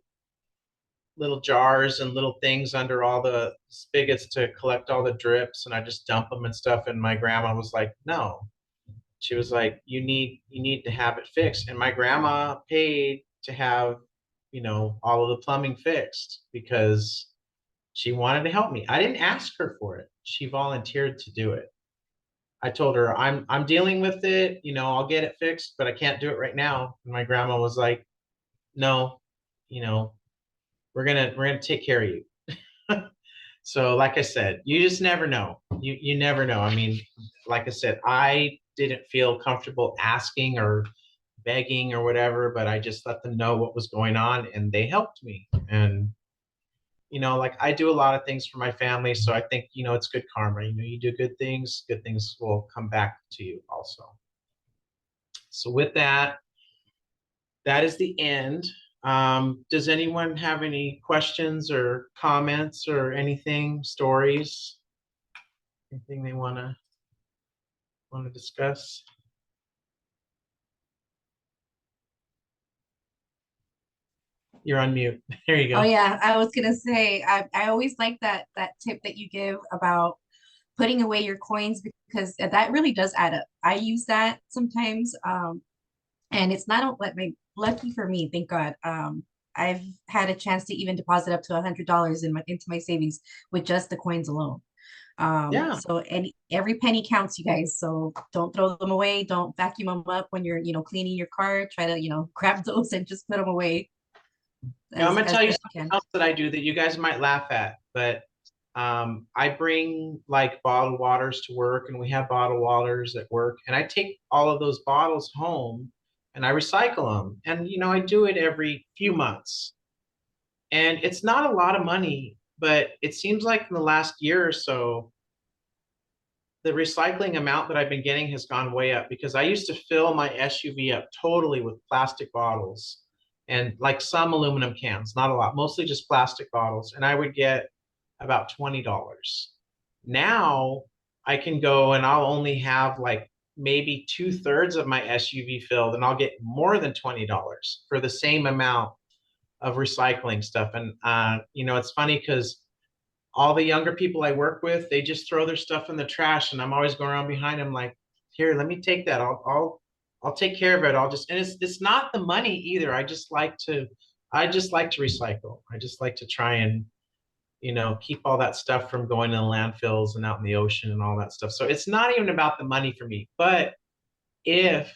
jars and little things under all the spigots to collect all the drips, and I just dump them and stuff. And my grandma was like, no. She was like, you need to have it fixed. And my grandma paid to have, you know, all of the plumbing fixed because she wanted to help me. I didn't ask her for it. She volunteered to do it. I told her, I'm dealing with it, you know, I'll get it fixed, but I can't do it right now. And my grandma was like, no, you know, we're gonna take care of you. So like I said, you just never know. You never know. I mean, like I said, I didn't feel comfortable asking or begging or whatever, but I just let them know what was going on and they helped me. And, you know, like I do a lot of things for my family. So I think, you know, it's good karma. You know, you do good things will come back to you also. So with that, that is the end. Does anyone have any questions or comments or anything, stories, anything they want to discuss? You're on mute. There you Oh go. yeah, I was gonna say I always like that tip that you give about putting away your coins, because that really does add up. I use that sometimes, and it's not like my lucky for me, thank God. I've had a chance to even deposit up to $100 into my savings with just the coins alone. Yeah. So every penny counts, you guys. So don't throw them away. Don't vacuum them up when you're, you know, cleaning your car. Try to, you know, grab those and just put them away Now I'm gonna as tell you best you something can. else that I do that you guys might laugh at, but I bring like bottled waters to work, and we have bottled waters at work, and I take all of those bottles home and I recycle them. And you know, I do it every few months. And it's not a lot of money, but it seems like in the last year or so, the recycling amount that I've been getting has gone way up, because I used to fill my SUV up totally with plastic bottles and like some aluminum cans, not a lot, mostly just plastic bottles. And I would get about $20. Now I can go and I'll only have like maybe 2/3 of my SUV filled, and I'll get more than $20 for the same amount of recycling stuff. And you know, it's funny because all the younger people I work with, they just throw their stuff in the trash, and I'm always going around behind them like, here, let me take that. I'll take care of it. I'll just, and it's not the money either. I just like to recycle. I just like to try and, you know, keep all that stuff from going to the landfills and out in the ocean and all that stuff. So it's not even about the money for me. But if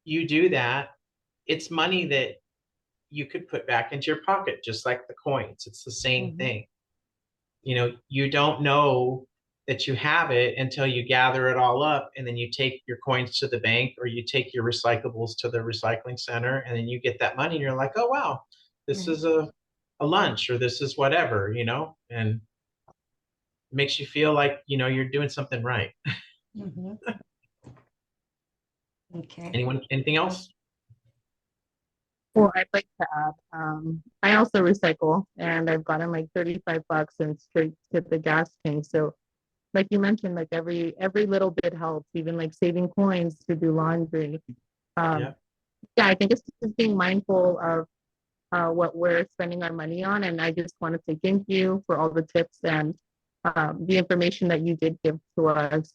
you do that, it's money that you could put back into your pocket, just like the coins. It's the same Mhm. thing. you don't know that you have it until you gather it all up, and then you take your coins to the bank, or you take your recyclables to the recycling center, and then you get that money and you're like, oh wow, this Right. is a lunch, or this is whatever, and it makes you feel like, you're doing something right. Mhm. Okay. Anything else? Well, I'd like to add, I also recycle and I've gotten like 35 bucks and straight to the gas tank. So like you mentioned, like every little bit helps, even like saving coins to do laundry. Yeah. Yeah, I think it's just being mindful of what we're spending our money on. And I just want to say thank you for all the tips and the information that you did give to us.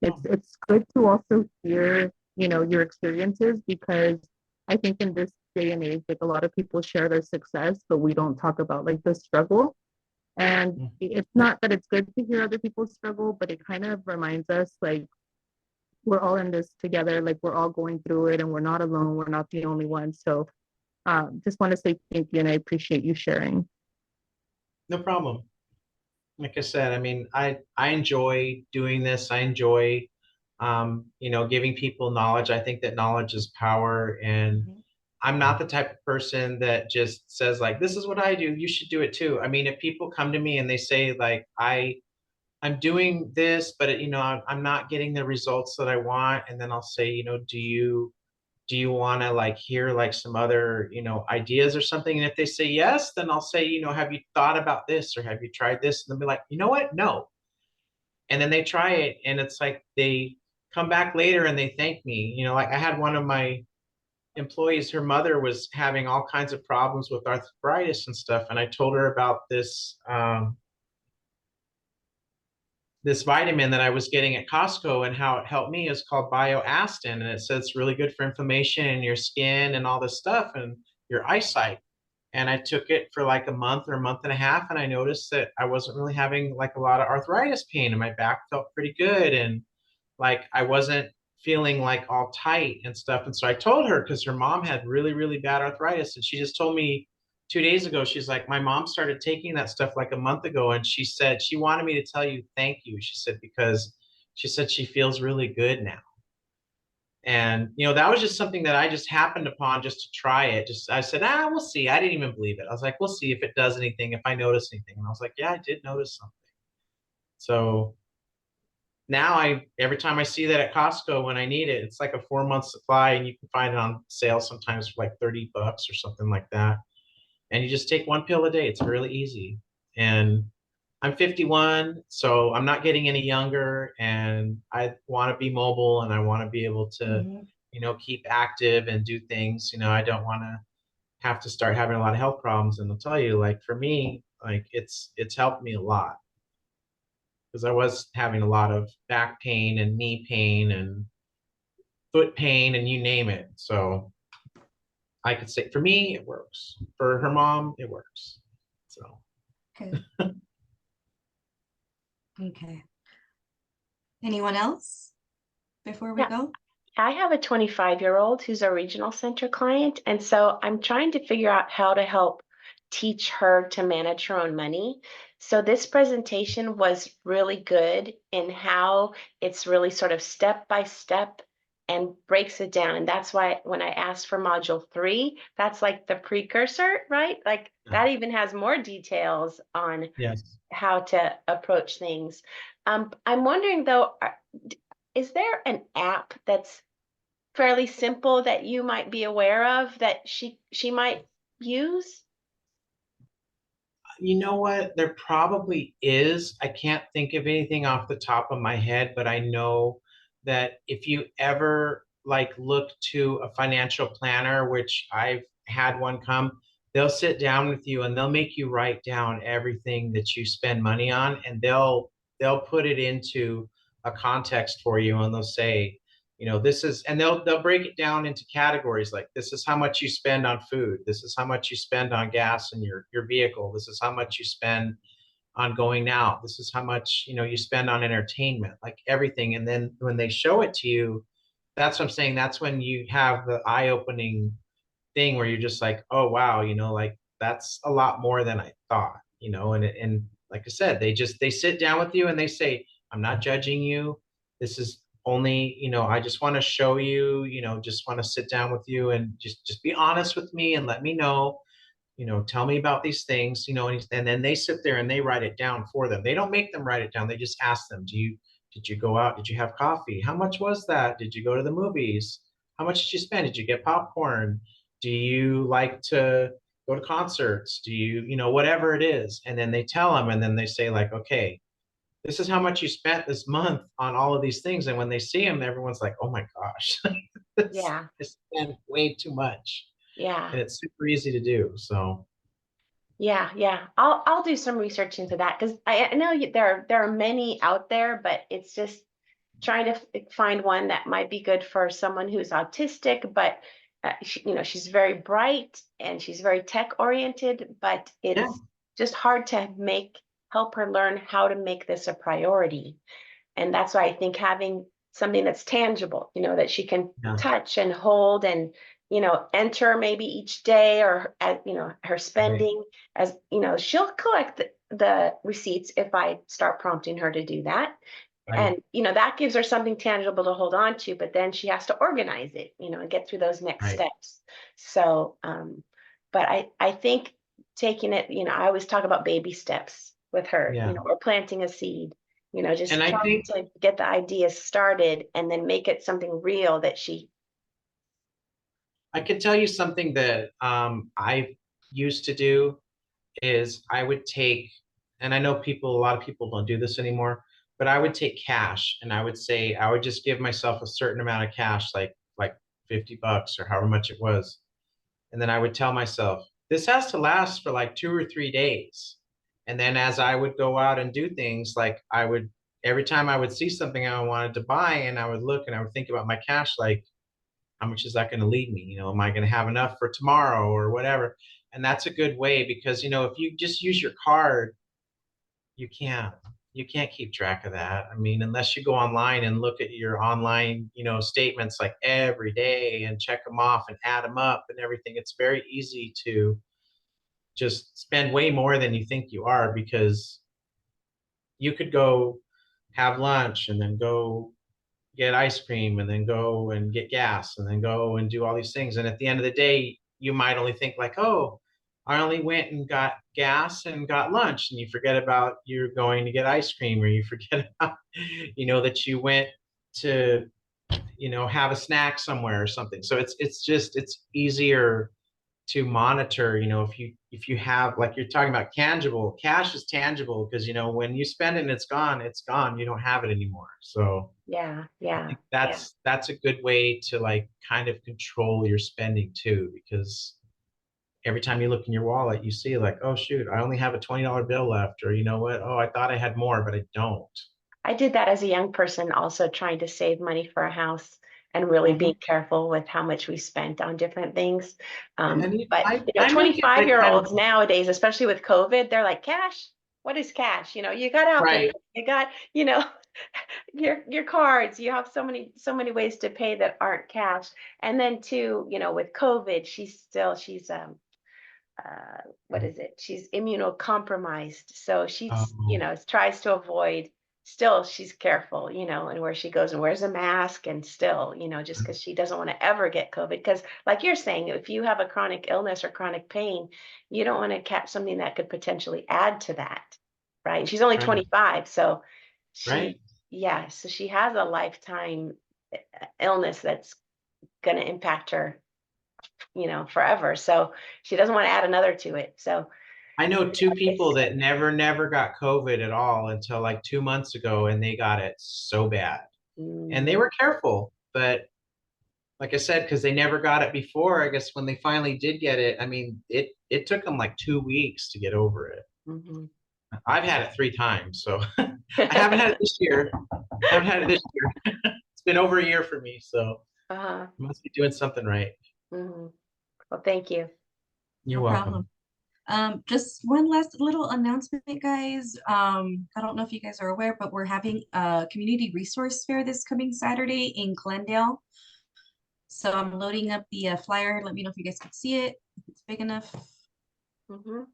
It's good to also hear, your experiences, because I think in this day and age, like a lot of people share their success, but we don't talk about like the struggle. And it's not that it's good to hear other people's struggle, but it kind of reminds us like we're all in this together, like we're all going through it and we're not alone, we're not the only ones. So just want to say thank you and I appreciate you sharing. No problem. Like I said, I mean, I enjoy doing this. I enjoy, giving people knowledge. I think that knowledge is power, and Mhm. I'm not the type of person that just says like, this is what I do, you should do it too. I mean, if people come to me and they say like, I'm doing this, but I'm not getting the results that I want, and then I'll say, do you want to like hear like some other, ideas or something? And if they say yes, then I'll say, have you thought about this, or have you tried this? And they'll be like, you know what? No. And then they try it, and it's like they come back later and they thank me. Like I had one of my employees, her mother was having all kinds of problems with arthritis and stuff. And I told her about this vitamin that I was getting at Costco and how it helped me. Is called BioAstin, and it says it's really good for inflammation in your skin and all this stuff and your eyesight. And I took it for like a month or a month and a half, and I noticed that I wasn't really having like a lot of arthritis pain, and my back felt pretty good, and like I wasn't feeling like all tight and stuff. And so I told her, because her mom had really, really bad arthritis, and she just told me 2 days ago, she's like, my mom started taking that stuff like a month ago, and she said she wanted me to tell you thank you. She said, because she said she feels really good now. And that was just something that I just happened upon just to try it. Just I said, we'll see. I didn't even believe it. I was like, we'll see if it does anything, if I notice anything. And I was like, yeah, I did notice something. So now every time I see that at Costco when I need it, it's like a 4-month supply, and you can find it on sale sometimes for like 30 bucks or something like that. And you just take one pill a day. It's really easy. And I'm 51, so I'm not getting any younger, and I want to be mobile, and I want to be able to, Mhm. keep active and do things. I don't want to have to start having a lot of health problems. And I'll tell you, like for me, like it's helped me a lot, because I was having a lot of back pain and knee pain and foot pain and you name it. So I could say for me, it works. For her mom, it works. So Okay. Okay. Anyone else before we Yeah. go? I have a 25-year-old who's a regional center client. And so I'm trying to figure out how to help teach her to manage her own money. So this presentation was really good in how it's really sort of step by step and breaks it down. And that's why when I asked for module 3, that's like the precursor, right? Like that even has more details on yes. how to approach things. I'm wondering though, is there an app that's fairly simple that you might be aware of that she might use? You know what? There probably is. I can't think of anything off the top of my head, but I know that if you ever like look to a financial planner, which I've had one come, they'll sit down with you and they'll make you write down everything that you spend money on, and they'll put it into a context for you, and they'll say, this is, and they'll break it down into categories, like this is how much you spend on food, this is how much you spend on gas in your vehicle, this is how much you spend on going out, this is how much you spend on entertainment, like everything. And then when they show it to you, that's what I'm saying, that's when you have the eye-opening thing where you're just like, oh wow, like that's a lot more than I thought. And like I said, they sit down with you and they say, I'm not judging you. This is only, I just want to show you, just want to sit down with you and just be honest with me and let me know, tell me about these things, and then they sit there and they write it down for them. They don't make them write it down. They just ask them, did you go out? Did you have coffee? How much was that? Did you go to the movies? How much did you spend? Did you get popcorn? Do you like to go to concerts? Do you, whatever it is? And then they tell them, and then they say like, okay, this is how much you spent this month on all of these things. And when they see them, everyone's like, oh my gosh, Yeah. I spent way too much. Yeah. And it's super easy to do. So Yeah, yeah. I'll do some research into that because I know there are many out there, but it's just trying to find one that might be good for someone who's autistic, but she's very bright and she's very tech oriented, but it's yeah, just hard to help her learn how to make this a priority. And that's why I think having something that's tangible, that she can yeah, touch and hold and, enter maybe each day or, her right, spending as, she'll collect the receipts if I start prompting her to do that. right, And, that gives her something tangible to hold on to, but then she has to organize it, and get through those next right. steps. So, but I think taking it, I always talk about baby steps with her, Yeah. or planting a seed, just And I trying think to get the idea started and then make it something real that she, I could tell you something that I used to do is I would take, and I know a lot of people don't do this anymore, but I would take cash and I would say, I would just give myself a certain amount of cash, like $50 or however much it was. And then I would tell myself, this has to last for like 2 or 3 days. And then as I would go out and do things, like every time I would see something I wanted to buy and I would look and I would think about my cash, like, how much is that going to leave me? Am I going to have enough for tomorrow or whatever? And that's a good way because, if you just use your card, you can't you can't keep track of that. I mean, unless you go online and look at your online, statements like every day and check them off and add them up and everything. It's very easy to just spend way more than you think you are because you could go have lunch and then go get ice cream and then go and get gas and then go and do all these things. And at the end of the day, you might only think like, oh, I only went and got gas and got lunch. And you forget about you're going to get ice cream, or you forget about, that you went to, have a snack somewhere or something. So it's easier to monitor, if you have, like you're talking about, tangible cash is tangible because when you spend it and it's gone, you don't have it anymore. So yeah, I yeah, think yeah. that's a good way to like kind of control your spending too, because every time you look in your wallet, you see like, oh shoot, I only have a $20 bill left, or you know what? Oh, I thought I had more, but I don't. I did that as a young person, also trying to save money for a house and really Mhm. being careful with how much we spent on different things. And But I make it like kind 25-year-olds of nowadays, especially with COVID, they're like, cash? What is cash? You got Apple right. Pay, you got, your cards. You have so many ways to pay that aren't cash. And then too, with COVID, she's what is it? She's immunocompromised. So she's, Um, tries to avoid, still she's careful, and where she goes and wears a mask and still, just because she doesn't want to ever get COVID. Because like you're saying, if you have a chronic illness or chronic pain, you don't want to catch something that could potentially add to that. Right. She's only right, 25. So right. yeah, so she has a lifetime illness that's going to impact her, forever. So she doesn't want to add another to it. So I know two people it's, that never got COVID at all until like 2 months ago, and they got it so bad. And they mm, were careful, but like I said, because they never got it before, I guess when they finally did get it, I mean, it took them like 2 weeks to get over it. mhm. I've had it 3 times, so I haven't had it this year. I haven't had it this year. It's been over a year for me, so uh-huh. I must be doing something right. Mhm. Well, thank you. You're No welcome. problem. Just one last little announcement, guys. I don't know if you guys are aware, but we're having a community resource fair this coming Saturday in Glendale. So I'm loading up the flyer. Let me know if you guys can see it, if it's big enough. Mhm.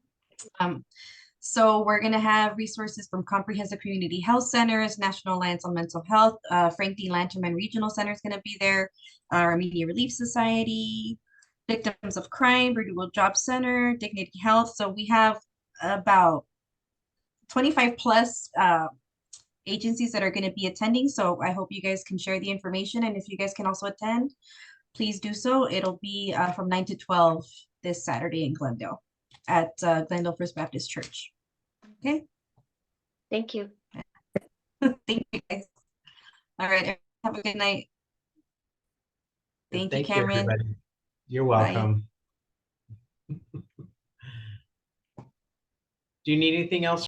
Um, So we're going to have resources from Comprehensive Community Health Centers, National Alliance on Mental Health, Frank D. Lanterman Regional Center is going to be there, Armenia Relief Society, Victims of Crime, Verdugo Job Center, Dignity Health. So we have about 25 plus agencies that are going to be attending. So I hope you guys can share the information. And if you guys can also attend, please do so. It'll be from 9 to 12 this Saturday in Glendale at Glendale First Baptist Church. Okay. Thank you. Thank you guys. All right. Have a good night. Thank you, Cameron. everybody. You're Bye. welcome. Do you need anything else